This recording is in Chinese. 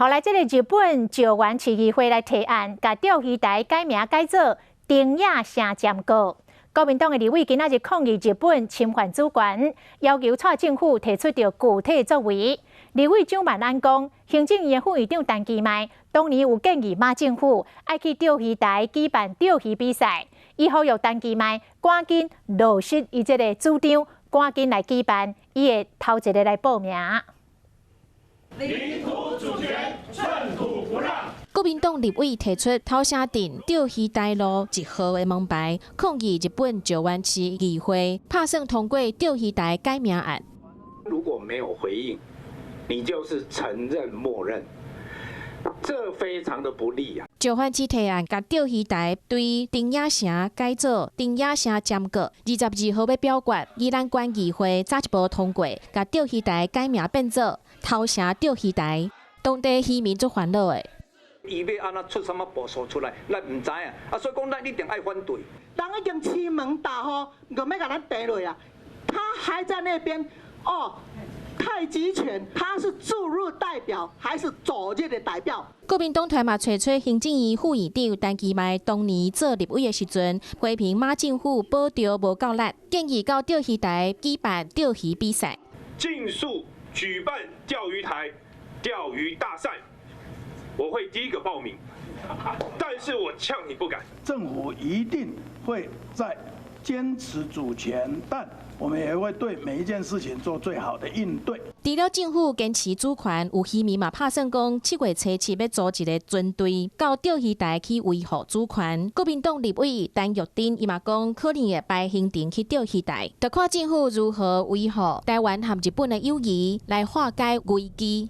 后来，这个日本石原市议会来提案，把钓鱼台改名改做丁野城站阁。国民党的立委今仔日抗议日本侵犯主权，要求蔡政府提出具体作为。立委蒋万安讲，行政院副院长陈其迈当年有建议马政府爱去钓鱼台举办钓鱼比赛，伊呼吁陈其迈赶紧落实伊这个主张，赶紧来举办，伊会头一个来报名。领土主权，寸土不让。国民党立委提出头城镇钓鱼台路1号的门牌，抗议日本石原市议会拍算通过钓鱼台改名案。如果没有回应，你就是承认默认，这非常的不利啊！石原市提案，甲钓鱼台对丁野城改做丁野城站阁。22号要表决，宜兰县议会早一步通过，甲钓鱼台改名变做头城钓鱼台。当地渔民足烦恼的。伊要安怎出什么步数出来，咱唔知啊！所以讲咱一定爱反对。人已经欺门大户，就要甲咱逮落啊！他还在那边哦。太极拳，他是注入代表还是走入的代表？国民党团嘛找出行政院副院长陈其迈当年做立委的时阵，批评马政府保钓无够力，建议到钓鱼台举办钓鱼比赛，尽速举办钓鱼台钓鱼大赛，我会第一个报名，但是我呛你不敢。政府一定会在坚持主权，但我们也会对每一件事情做最好的应对。除了政府坚持主权，有渔民嘛拍算讲7月初7要组一个军队到钓鱼台去维护主权。国民党立委陈玉珍伊嘛讲，可能会排行程去钓鱼台，就看政府如何维护台湾和日本的友谊，来化解危机。